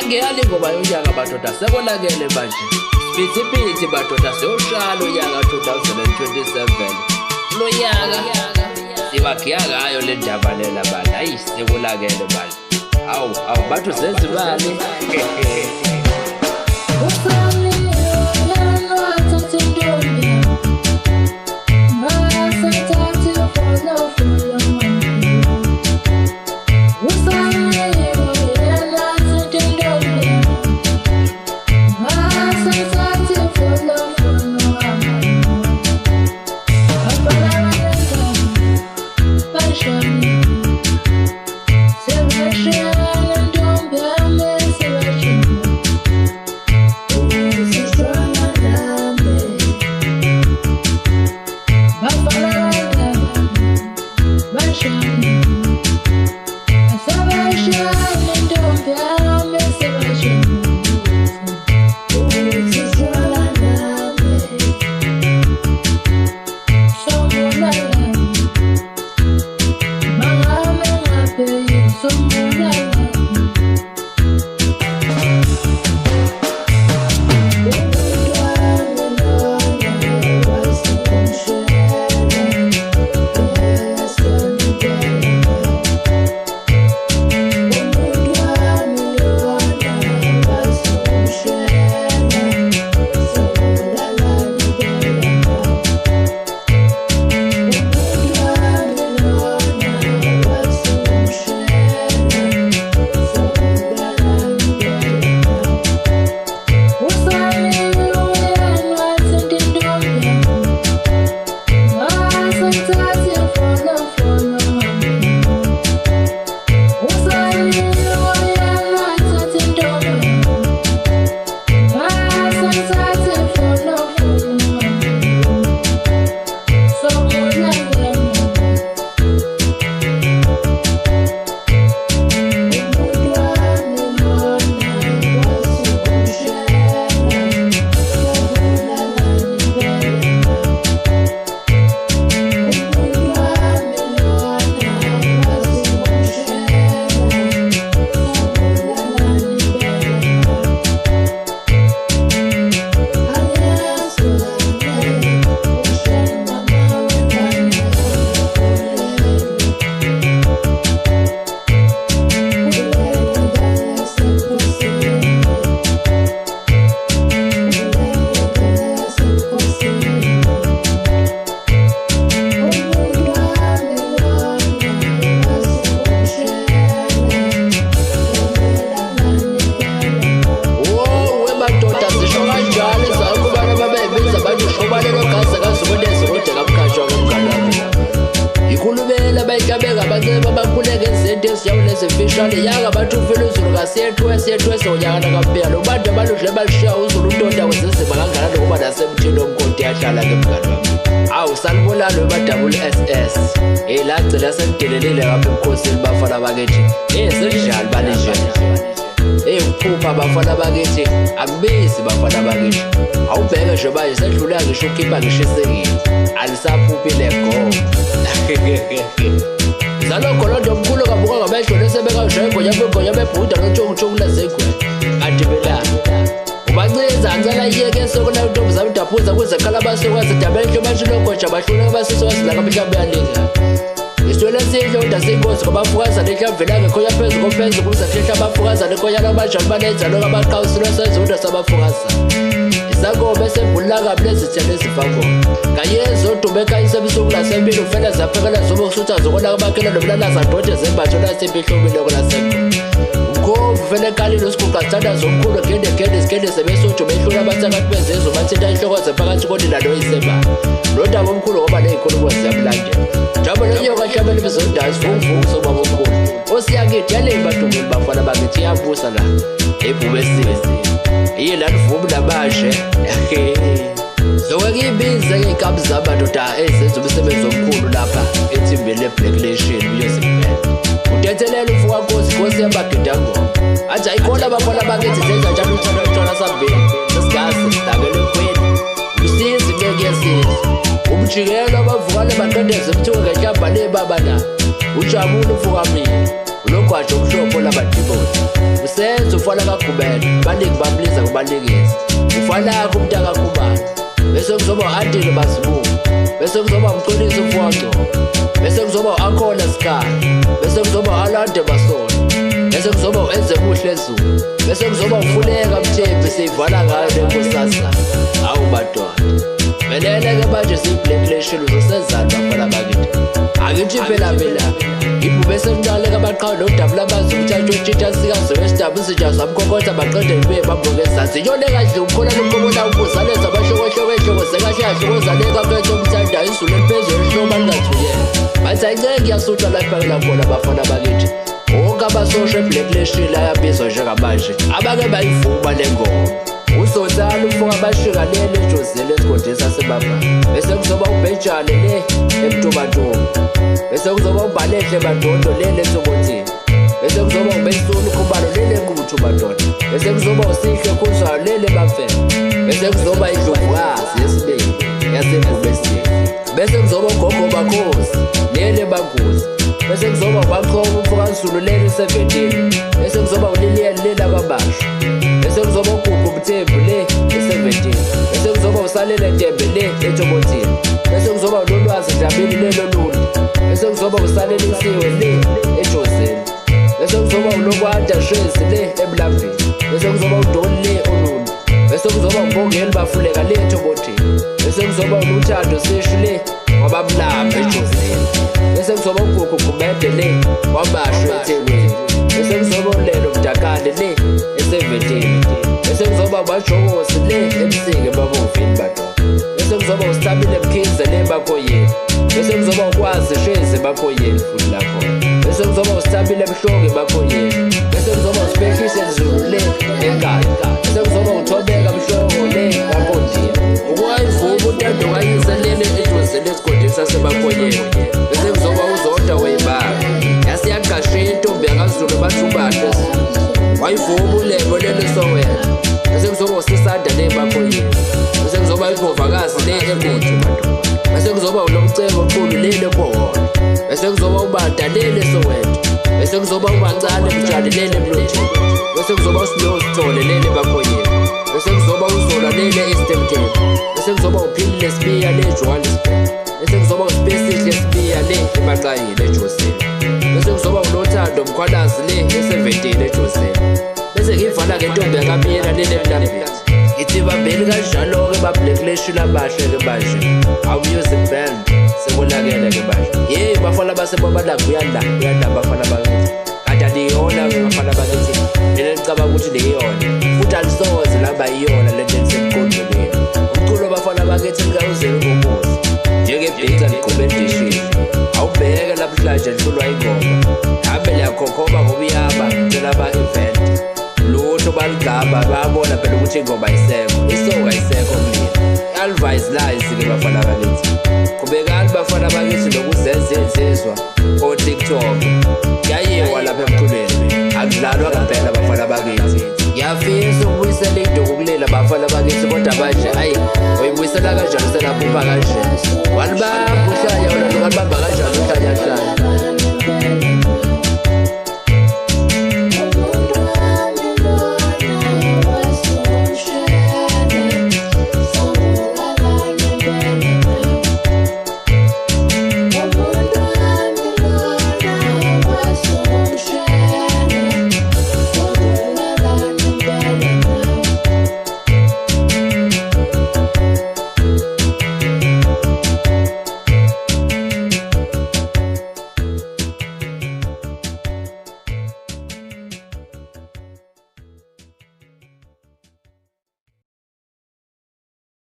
ngiyali ngoba unyaka madoda sekonakele manje. Siphithiphithi madoda siyoshala unyaka 2027. Lo nyaka sibagiya ngayo le ndaba lela bani. Hayi sekonakele bani. Awu bathu senze imali. Especially yaga bathu ufela uzulu kasiyethwe sonyaka kampela lo bantu abaludle balishiya uzulu untonda kwesizima kangana lokuba nasemthini omkhonto yahlala ke mngani wami. Awu salibona lo ba-double SS lagcina selidelelile ngapha ebukhosini bafana bakithi selinjani balinje ukuphupha bafana bakithi akubizi bafana bakithi. Awubheke nje manje sedlula ngisho ukhipha ngishisekile alisaphuphile go. Zalokho lo nto omkhulu kabuka ngamehlo lesebekashaya igonya bebhuda nontshonguntshongu lazegwe kanti phela ubancinza ngicela iyeke sokona intombi zami udaphuza kuze khala basokwazi dabelehlo bashilogoja bahluleka basise wazilaka mhlawumbe yalinga iswele sihle uda siyinkosi ngabafukazana ehlambvela ngekhonya phezu komphezulu kuze kuhlehla abafukazana ekonyana abanjani banenza lokho abaqhawusile sezuda sabafukazana isakome sebhulakabi lezithelo ezifakona kanye ezodume ekhanyisa ebusuku lasempilo ufela zaphekela zobe kusutha zokona abakhela nomlalaza dode zembatho lasempihlomile kulasekho umkhovu ufela ekalile usiguqa zithanda zomkhulu gende sebesuthu behlula abathakathi bezizwe bathinta inhloko zephakathi konina noyiseba lo ndaba omkhulu ngoba neyikhulumo ziyamlandela njalo lonyoka hlabela ibizondawo isivunguvungu sobaba omkhulu osiyakithi yalemba dumini bafana bakithi iyabusa la ebhubesini iye lani vumu nabashe zoke ibize ngey'kabi zamadoda ezenza umsebenzi omkhulu lapha ethimbeni le-Black Nation Music Band. Udethelela ufuka nkosi yamagidangoma athi ayikhona abafana bakithi zenza njalo uthanda utshona sambili sesigazi sidabele kwini usizi bekuyesiza umjikelo abavukane baqedeze kuthiwe ngehlamba nebaba na ujabule ufukamile unogwaja omhlophe olabadiboni usenza ufana kaGubela abaningi bamliza kubalingisi ufanakho umntakakhumalo bese kuzoba u-Andile Mazibuko bese kuzoba uMxolisi Mfowangcobo bese kuzoba u-Akhona Sikhali bese kuzoba u-Alande Masola bese kuzoba u-Enzemuhle Zulu bese kuzoba uFuleka Mthembu siyivala ngayo lenkosazana hawu madoda melele-ke manje siyi-blacklist uzosenzani bafana bakithi akithi phela ibhube semncane-ke abaqhawe nodaba lamazi umthatshotshitha sikazo wesidabu izinja zamkhokhotha baqede libuye bambonge ezansi iyone kahle ukhona nomkobona ukuzaleza abahlokohlokohloko sekahle yahlokozaleka khetha omthandayo izulu eliphezulu ehloba lingathuyela bathi ayinceke ngiyasutha la iphakela khona bafana bakithi wonke abasosha eblacklistile ayabizwa njengamanje abake bayivuma le ngoma uSotsana ufoka abashikanele ejozini esigodini sasebaba bese kuzoba uBenjane le eMtubantombi bese kuzoba uBalehle Madondo le leSokothini bese kuzoba uBensulu Khumalo le leNquthu madoda bese kuzoba uSihle Khuzwayo le leBafele bese kuzoba iNdlovukazi yesibili yaseBhubesini bese kuzoba uGogo Makhosi le leBanguzi bese kuzoba uBaqhobo uMfokazulu le le-17 bese kuzoba uLilian le laKwaBasha bese kuzoba uGugu Mthembu le e-17 bese kuzoba uSalele Ntembe le eThokothini bese kuzoba uNolwazi Dlamini le loLundi bese kuzoba uSalele Nsiwe le eJozini bese kuzoba uNokwanda Shrezi le eMlamvini bese kuzoba uDoni le oLundi bese kuzoba uMbongeni Bafuleka le eThokothini bese kuzoba uNothando Sishu le wabaBlambo eJozini bese kuzoba uGugu Gumede le waBasha eThekwini bese kuzoba uLelo Mdakane le e-17 bese kuzoba uBajokosi le eMsike eMabovini madoda bese kuzoba uSithabile Mkhize le eMakhoyeni bese kuzoba uKwazi Shezi eMakhoyeni futhi lapho bese kuzoba uSithabile Mhlongo eMakhoyeni bese kuzoba uSiphehlise Zulu le eNkandla bese kuzoba uThobeka Mhlongo le kaMpondini ukwayivuma uNtando kayise lele ejozini esigodini saseMakhoyeni bese kuzoba uZodwa Weyibanga yasiyaqashela intombi yakaZulu bathubashe wayivuma uLebo lele Soweto bese kuzoba uSisanda le eMakhoyeni bese kuzoba iNdlovakazi le eNquthu madoda bese kuzoba uNomcebo Qulu le lePokola bese kuzoba uBanda le leSoweto bese kuzoba uMancane Mtshali le eMlotsheni bese kuzoba uSlow Sithole le eMakhoyeni bese kuzoba uZola le e-Eastern Cape bese kuzoba uPhilile Sibiya le eJohannesburg bese kuzoba uSipesihle Sibiya le eMaqayeni eJozini bese kuzoba uNothando Mkhwanazi le e-17 eJozini bese ngivala ngentombi yakaMyela le eMlamvini ngithi bambeni kanjalo-ke ba-blacklist abahle-ke manje awu-music band sekonakele-ke manje yeyi bafana baseMpumalanga uyadla bafana bakithi kanti aniyona-ke bafana bakithi lena licabanga ukuthi liyona futhi alisoze laba yiyona lento elisemqondweni umculo bafana bakithi likaUzulu Nkomozi njengebhica liqhube endishini awubheke namhlanje lihlulwa ingoma hambe liyakhokhoma ngoba iyaba cela aba-event lutho baligaba bayabona phela ukuthi ingoma ayisekho isoka ayisekho mlilo i-alvise lies-ke bafana bakithi qhubekani bafana bakithi nokuzenza insizwa ko-TikTok yayiwa lapha emculweni akudlalwa kampela bafana bakithi ngiyafisa ukubuyisela induku kulila bafana bakithi kodwa manje ayi uyibuyisela kanjani selaphupa kanje walibamba uhlanya wona nokalibamba